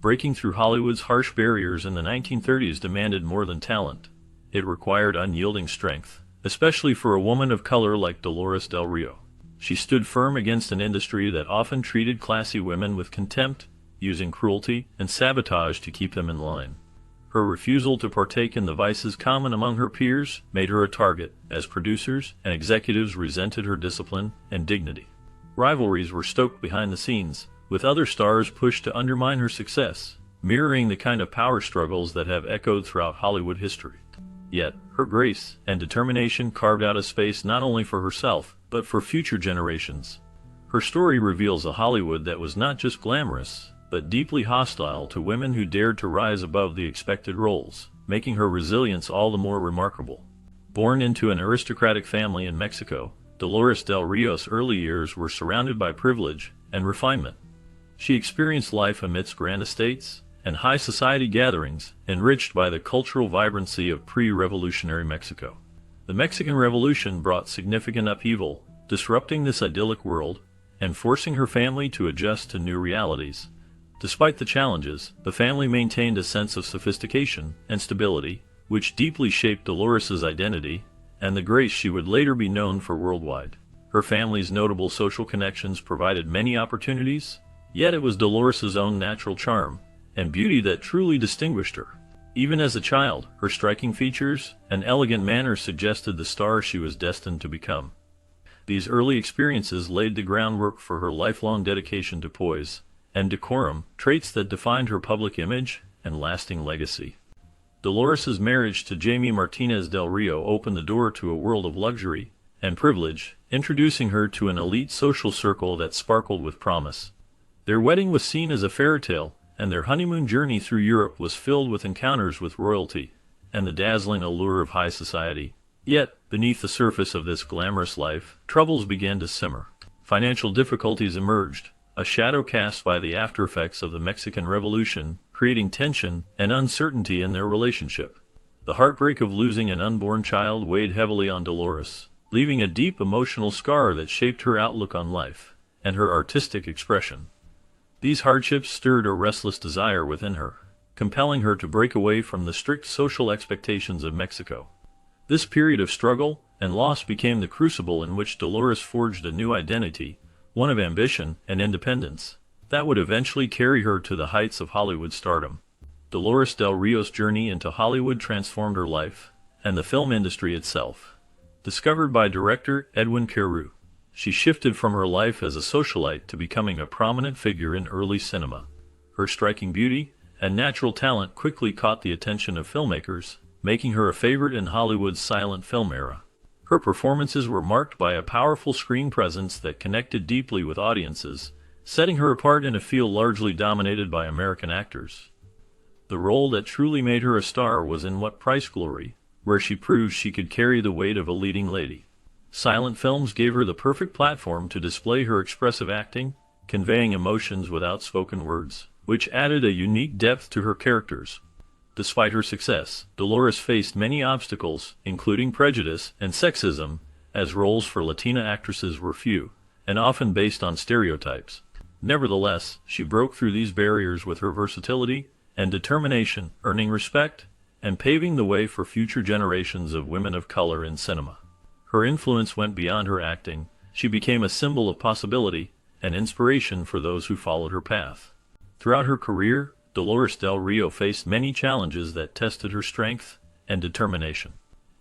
Breaking through Hollywood's harsh barriers in the 1930s demanded more than talent. It required unyielding strength, especially for a woman of color like Dolores Del Rio. She stood firm against an industry that often treated classy women with contempt, using cruelty and sabotage to keep them in line. Her refusal to partake in the vices common among her peers made her a target, as producers and executives resented her discipline and dignity. Rivalries were stoked behind the scenes, with other stars pushed to undermine her success, mirroring the kind of power struggles that have echoed throughout Hollywood history. Yet, her grace and determination carved out a space not only for herself, but for future generations. Her story reveals a Hollywood that was not just glamorous, but deeply hostile to women who dared to rise above the expected roles, making her resilience all the more remarkable. Born into an aristocratic family in Mexico, Dolores Del Rio's early years were surrounded by privilege and refinement. She experienced life amidst grand estates and high society gatherings, enriched by the cultural vibrancy of pre-revolutionary Mexico. The Mexican Revolution brought significant upheaval, disrupting this idyllic world and forcing her family to adjust to new realities. Despite the challenges, the family maintained a sense of sophistication and stability, which deeply shaped Dolores's identity and the grace she would later be known for worldwide. Her family's notable social connections provided many opportunities, yet it was Dolores's own natural charm and beauty that truly distinguished her. Even as a child, her striking features and elegant manner suggested the star she was destined to become. These early experiences laid the groundwork for her lifelong dedication to poise and decorum, traits that defined her public image and lasting legacy. Dolores's marriage to Jaime Martinez del Rio opened the door to a world of luxury and privilege, introducing her to an elite social circle that sparkled with promise. Their wedding was seen as a fairy tale, and their honeymoon journey through Europe was filled with encounters with royalty and the dazzling allure of high society. Yet, beneath the surface of this glamorous life, troubles began to simmer. Financial difficulties emerged, a shadow cast by the aftereffects of the Mexican Revolution, creating tension and uncertainty in their relationship. The heartbreak of losing an unborn child weighed heavily on Dolores, leaving a deep emotional scar that shaped her outlook on life and her artistic expression. These hardships stirred a restless desire within her, compelling her to break away from the strict social expectations of Mexico. This period of struggle and loss became the crucible in which Dolores forged a new identity, one of ambition and independence, that would eventually carry her to the heights of Hollywood stardom. Dolores Del Rio's journey into Hollywood transformed her life and the film industry itself. Discovered by director Edwin Carew, she shifted from her life as a socialite to becoming a prominent figure in early cinema. Her striking beauty and natural talent quickly caught the attention of filmmakers, making her a favorite in Hollywood's silent film era. Her performances were marked by a powerful screen presence that connected deeply with audiences, setting her apart in a field largely dominated by American actors. The role that truly made her a star was in What Price Glory, where she proved she could carry the weight of a leading lady. Silent films gave her the perfect platform to display her expressive acting, conveying emotions without spoken words, which added a unique depth to her characters. Despite her success, Dolores faced many obstacles, including prejudice and sexism, as roles for Latina actresses were few, and often based on stereotypes. Nevertheless, she broke through these barriers with her versatility and determination, earning respect and paving the way for future generations of women of color in cinema. Her influence went beyond her acting. She became a symbol of possibility and inspiration for those who followed her path. Throughout her career, Dolores Del Rio faced many challenges that tested her strength and determination.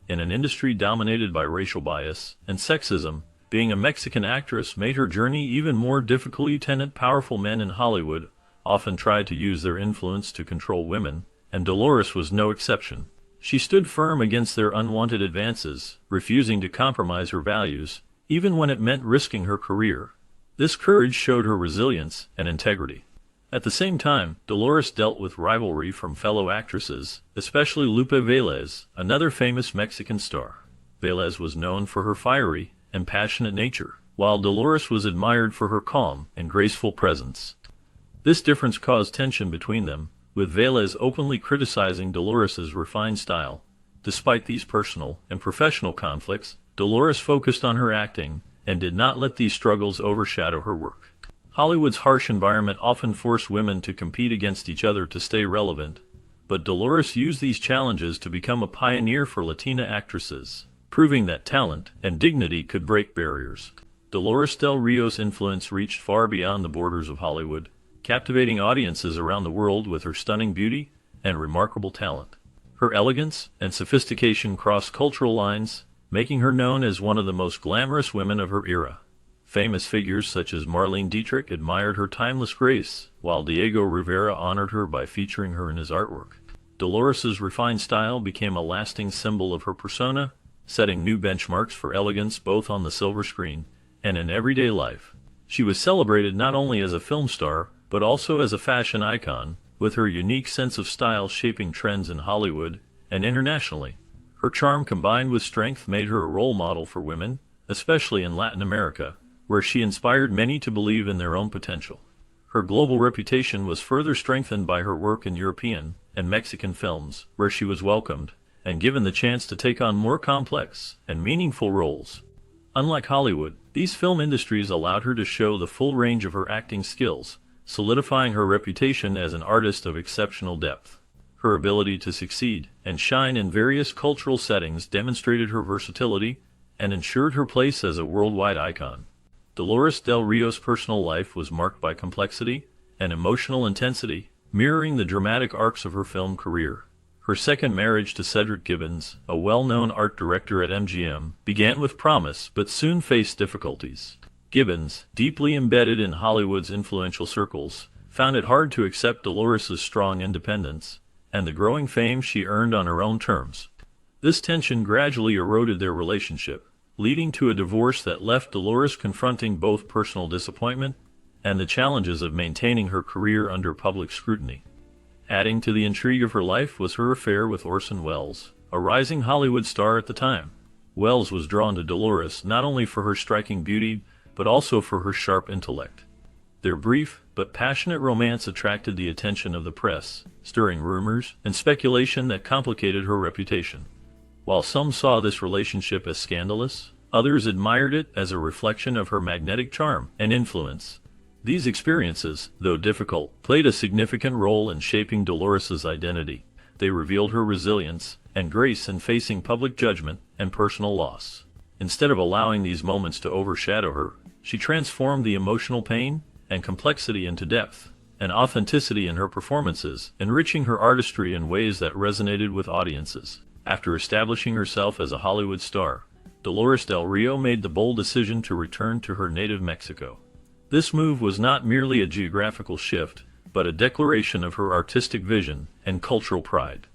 In an industry dominated by racial bias and sexism, being a Mexican actress made her journey even more difficult. Powerful men in Hollywood often tried to use their influence to control women, and Dolores was no exception. She stood firm against their unwanted advances, refusing to compromise her values, even when it meant risking her career. This courage showed her resilience and integrity. At the same time, Dolores dealt with rivalry from fellow actresses, especially Lupe Velez, another famous Mexican star. Velez was known for her fiery and passionate nature, while Dolores was admired for her calm and graceful presence. This difference caused tension between them, with Velez openly criticizing Dolores's refined style. Despite these personal and professional conflicts, Dolores focused on her acting and did not let these struggles overshadow her work. Hollywood's harsh environment often forced women to compete against each other to stay relevant, but Dolores used these challenges to become a pioneer for Latina actresses, proving that talent and dignity could break barriers. Dolores Del Rio's influence reached far beyond the borders of Hollywood, captivating audiences around the world with her stunning beauty and remarkable talent. Her elegance and sophistication crossed cultural lines, making her known as one of the most glamorous women of her era. Famous figures such as Marlene Dietrich admired her timeless grace, while Diego Rivera honored her by featuring her in his artwork. Dolores's refined style became a lasting symbol of her persona, setting new benchmarks for elegance both on the silver screen and in everyday life. She was celebrated not only as a film star, but also as a fashion icon, with her unique sense of style shaping trends in Hollywood and internationally. Her charm combined with strength made her a role model for women, especially in Latin America, where she inspired many to believe in their own potential. Her global reputation was further strengthened by her work in European and Mexican films, where she was welcomed and given the chance to take on more complex and meaningful roles. Unlike Hollywood, these film industries allowed her to show the full range of her acting skills, solidifying her reputation as an artist of exceptional depth. Her ability to succeed and shine in various cultural settings demonstrated her versatility and ensured her place as a worldwide icon. Dolores Del Rio's personal life was marked by complexity and emotional intensity, mirroring the dramatic arcs of her film career. Her second marriage to Cedric Gibbons, a well-known art director at MGM, began with promise but soon faced difficulties. Gibbons, deeply embedded in Hollywood's influential circles, found it hard to accept Dolores's strong independence and the growing fame she earned on her own terms. This tension gradually eroded their relationship, leading to a divorce that left Dolores confronting both personal disappointment and the challenges of maintaining her career under public scrutiny. Adding to the intrigue of her life was her affair with Orson Welles, a rising Hollywood star at the time. Welles was drawn to Dolores not only for her striking beauty, but also for her sharp intellect. Their brief but passionate romance attracted the attention of the press, stirring rumors and speculation that complicated her reputation. While some saw this relationship as scandalous, others admired it as a reflection of her magnetic charm and influence. These experiences, though difficult, played a significant role in shaping Dolores's identity. They revealed her resilience and grace in facing public judgment and personal loss. Instead of allowing these moments to overshadow her, she transformed the emotional pain and complexity into depth and authenticity in her performances, enriching her artistry in ways that resonated with audiences. After establishing herself as a Hollywood star, Dolores Del Rio made the bold decision to return to her native Mexico. This move was not merely a geographical shift, but a declaration of her artistic vision and cultural pride.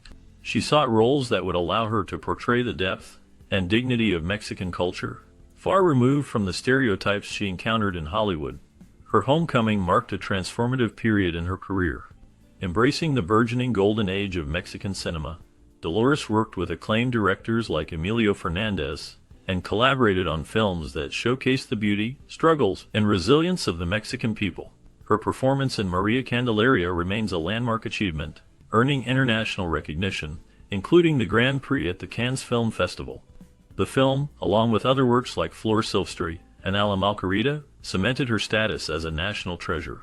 She sought roles that would allow her to portray the depth and dignity of Mexican culture, far removed from the stereotypes she encountered in Hollywood. Her homecoming marked a transformative period in her career. Embracing the burgeoning golden age of Mexican cinema, Dolores worked with acclaimed directors like Emilio Fernandez and collaborated on films that showcased the beauty, struggles, and resilience of the Mexican people. Her performance in Maria Candelaria remains a landmark achievement, earning international recognition, including the Grand Prix at the Cannes Film Festival. The film, along with other works like Flor Silvestre and A la Malcarita, cemented her status as a national treasure.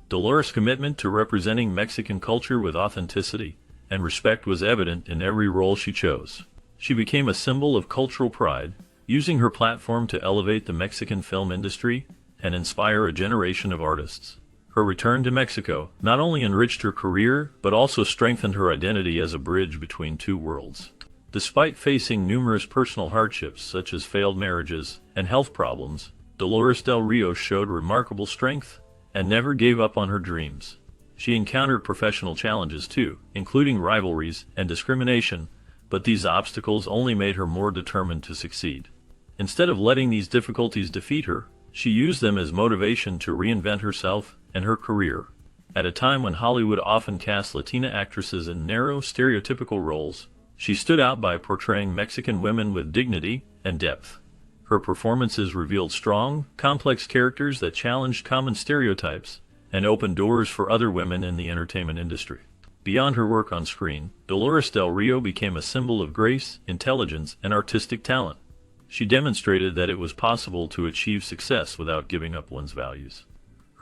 Dolores' commitment to representing Mexican culture with authenticity and respect was evident in every role she chose. She became a symbol of cultural pride, using her platform to elevate the Mexican film industry and inspire a generation of artists. Her return to Mexico not only enriched her career, but also strengthened her identity as a bridge between two worlds. Despite facing numerous personal hardships such as failed marriages and health problems, Dolores Del Rio showed remarkable strength and never gave up on her dreams. She encountered professional challenges too, including rivalries and discrimination, but these obstacles only made her more determined to succeed. Instead of letting these difficulties defeat her, she used them as motivation to reinvent herself and her career. At a time when Hollywood often cast Latina actresses in narrow, stereotypical roles, she stood out by portraying Mexican women with dignity and depth. Her performances revealed strong, complex characters that challenged common stereotypes and opened doors for other women in the entertainment industry. Beyond her work on screen, Dolores Del Rio became a symbol of grace, intelligence, and artistic talent. She demonstrated that it was possible to achieve success without giving up one's values.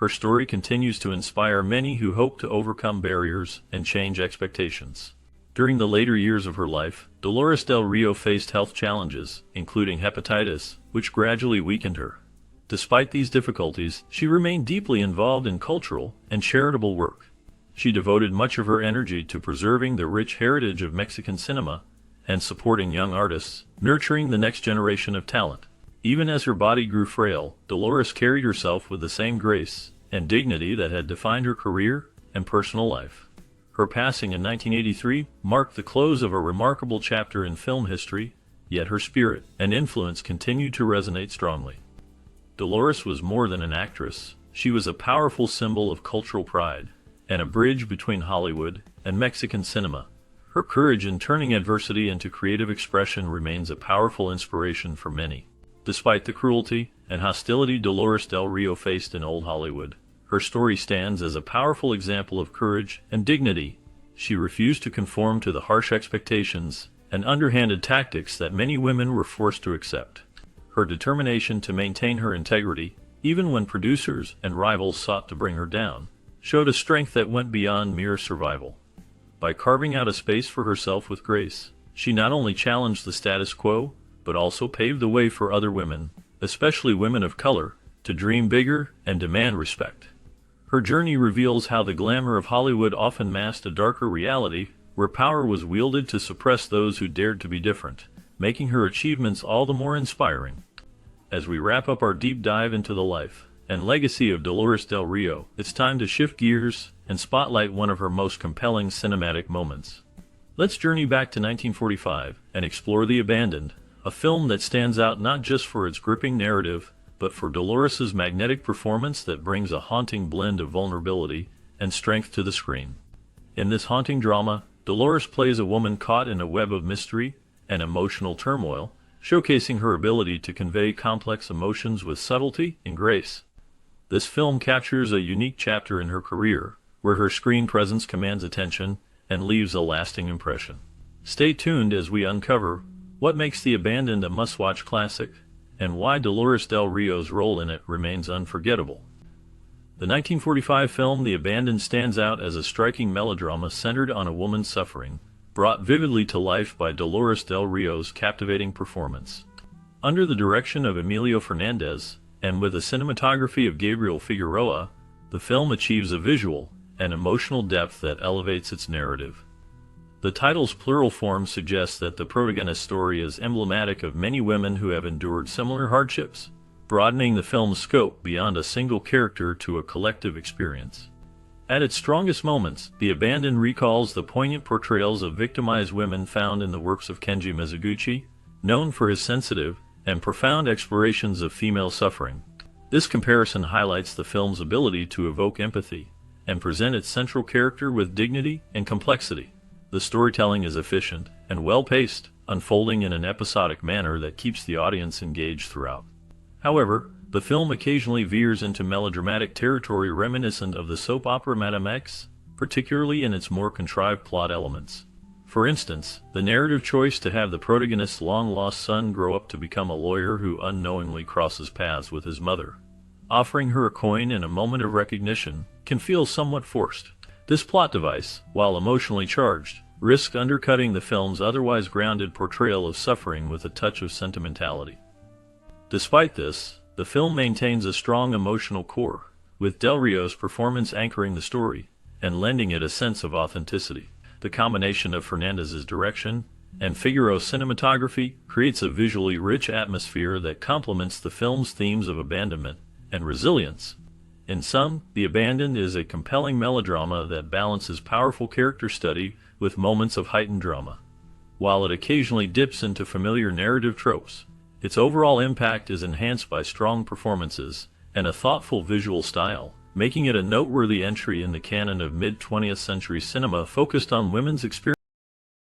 Her story continues to inspire many who hope to overcome barriers and change expectations. During the later years of her life, Dolores Del Rio faced health challenges, including hepatitis, which gradually weakened her. Despite these difficulties, she remained deeply involved in cultural and charitable work. She devoted much of her energy to preserving the rich heritage of Mexican cinema and supporting young artists, nurturing the next generation of talent. Even as her body grew frail, Dolores carried herself with the same grace and dignity that had defined her career and personal life. Her passing in 1983 marked the close of a remarkable chapter in film history, yet her spirit and influence continued to resonate strongly. Dolores was more than an actress. She was a powerful symbol of cultural pride and a bridge between Hollywood and Mexican cinema. Her courage in turning adversity into creative expression remains a powerful inspiration for many. Despite the cruelty and hostility Dolores Del Rio faced in old Hollywood, her story stands as a powerful example of courage and dignity. She refused to conform to the harsh expectations and underhanded tactics that many women were forced to accept. Her determination to maintain her integrity, even when producers and rivals sought to bring her down, showed a strength that went beyond mere survival. By carving out a space for herself with grace, she not only challenged the status quo, but also paved the way for other women, especially women of color, to dream bigger and demand respect. Her journey reveals how the glamour of Hollywood often masked a darker reality, where power was wielded to suppress those who dared to be different, making her achievements all the more inspiring. As we wrap up our deep dive into the life and legacy of Dolores Del Rio, it's time to shift gears and spotlight one of her most compelling cinematic moments. Let's journey back to 1945 and explore The Abandoned, a film that stands out not just for its gripping narrative, but for Dolores's magnetic performance that brings a haunting blend of vulnerability and strength to the screen. In this haunting drama, Dolores plays a woman caught in a web of mystery and emotional turmoil, showcasing her ability to convey complex emotions with subtlety and grace. This film captures a unique chapter in her career, where her screen presence commands attention and leaves a lasting impression. Stay tuned as we uncover what makes The Abandoned a must-watch classic, and why Dolores Del Rio's role in it remains unforgettable. The 1945 film The Abandoned stands out as a striking melodrama centered on a woman's suffering, brought vividly to life by Dolores Del Rio's captivating performance. Under the direction of Emilio Fernandez, and with the cinematography of Gabriel Figueroa, the film achieves a visual and emotional depth that elevates its narrative. The title's plural form suggests that the protagonist's story is emblematic of many women who have endured similar hardships, broadening the film's scope beyond a single character to a collective experience. At its strongest moments, The Abandoned recalls the poignant portrayals of victimized women found in the works of Kenji Mizoguchi, known for his sensitive and profound explorations of female suffering. This comparison highlights the film's ability to evoke empathy and present its central character with dignity and complexity. The storytelling is efficient and well-paced, unfolding in an episodic manner that keeps the audience engaged throughout. However, the film occasionally veers into melodramatic territory reminiscent of the soap opera Madame X, particularly in its more contrived plot elements. For instance, the narrative choice to have the protagonist's long-lost son grow up to become a lawyer who unknowingly crosses paths with his mother, offering her a coin in a moment of recognition, can feel somewhat forced. This plot device, while emotionally charged, risks undercutting the film's otherwise grounded portrayal of suffering with a touch of sentimentality. Despite this, the film maintains a strong emotional core, with Del Rio's performance anchoring the story and lending it a sense of authenticity. The combination of Fernandez's direction and Figueroa's cinematography creates a visually rich atmosphere that complements the film's themes of abandonment and resilience. In sum, The Abandoned is a compelling melodrama that balances powerful character study with moments of heightened drama. While it occasionally dips into familiar narrative tropes, its overall impact is enhanced by strong performances and a thoughtful visual style, making it a noteworthy entry in the canon of mid-20th century cinema focused on women's experience.